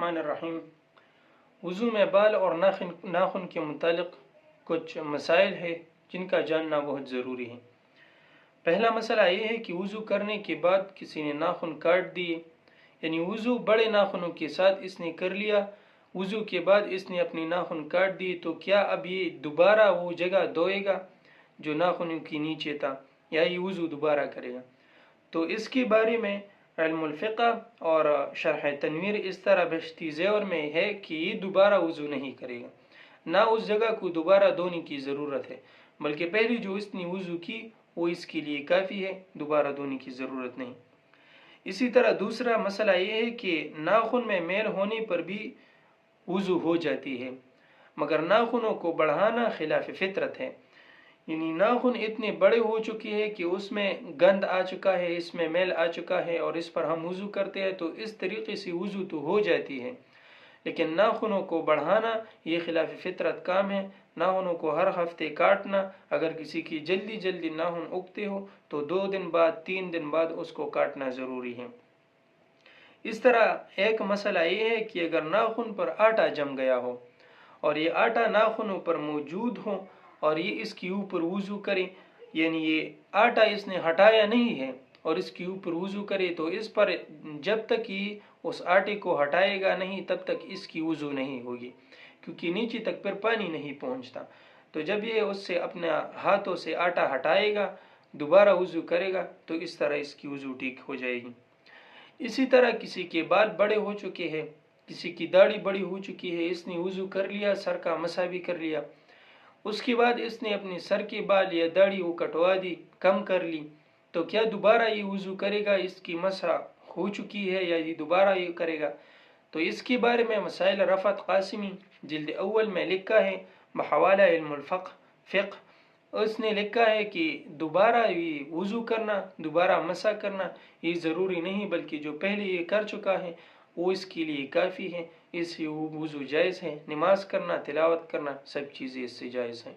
الرحمن الرحیم۔ وضو میں بال اور ناخن کے متعلق کچھ مسائل ہیں جن کا جاننا بہت ضروری ہے۔ پہلا مسئلہ یہ ہے کہ وضو کرنے کے بعد کسی نے ناخن کاٹ دیے، یعنی وضو بڑے ناخنوں کے ساتھ اس نے کر لیا، وضو کے بعد اس نے اپنی ناخن کاٹ دیے، تو کیا اب یہ دوبارہ وہ جگہ دھوئے گا جو ناخنوں کے نیچے تھا، یا یہ وضو دوبارہ کرے گا؟ تو اس کے بارے میں علم الفقہ اور شرح تنویر اس طرح بہشتی زیور میں ہے کہ یہ دوبارہ وضو نہیں کرے گا، نہ اس جگہ کو دوبارہ دھونے کی ضرورت ہے، بلکہ پہلی جو اس نے وضو کی وہ اس کے لیے کافی ہے، دوبارہ دھونے کی ضرورت نہیں۔ اسی طرح دوسرا مسئلہ یہ ہے کہ ناخن میں میل ہونے پر بھی وضو ہو جاتی ہے، مگر ناخنوں کو بڑھانا خلاف فطرت ہے، یعنی ناخن اتنے بڑے ہو چکے ہیں کہ اس میں گند آ چکا ہے، اس میں میل آ چکا ہے، اور اس پر ہم وضو کرتے ہیں تو اس طریقے سے وضو تو ہو جاتی ہے، لیکن ناخنوں کو بڑھانا یہ خلاف فطرت کام ہے۔ ناخنوں کو ہر ہفتے کاٹنا، اگر کسی کی جلدی ناخن اگتے ہو تو 2 دن بعد 3 دن بعد اس کو کاٹنا ضروری ہے۔ اس طرح ایک مسئلہ یہ ہے کہ اگر ناخن پر آٹا جم گیا ہو اور یہ آٹا ناخنوں پر موجود ہو اور یہ اس کے اوپر وضو کرے، یعنی یہ آٹا اس نے ہٹایا نہیں ہے اور اس کے اوپر وضو کرے، تو اس پر جب تک یہ اس آٹے کو ہٹائے گا نہیں تب تک اس کی وضو نہیں ہوگی، کیونکہ نیچے تک پھر پانی نہیں پہنچتا۔ تو جب یہ اس سے اپنے ہاتھوں سے آٹا ہٹائے گا، دوبارہ وضو کرے گا، تو اس طرح اس کی وضو ٹھیک ہو جائے گی۔ اسی طرح کسی کے بال بڑے ہو چکے ہیں، کسی کی داڑھی بڑی ہو چکی ہے، اس نے وضو کر لیا، سر کا مسح بھی کر لیا، اس کے بعد اس نے اپنے سر کے بال یا داڑھی وہ کٹوا دی، کم کر لی، تو کیا دوبارہ یہ وضو کرے گا؟ اس کی مسح ہو چکی ہے یا یہ دوبارہ یہ کرے گا؟ تو اس کے بارے میں مسائل رفعت قاسمی جلد اول میں لکھا ہے بحوالہ علم فقہ، اس نے لکھا ہے کہ دوبارہ یہ وضو کرنا، دوبارہ مسح کرنا یہ ضروری نہیں، بلکہ جو پہلے یہ کر چکا ہے وہ اس کے لیے کافی ہے، اس سے وہ وضو جائز ہے، نماز کرنا، تلاوت کرنا، سب چیزیں اس سے جائز ہیں۔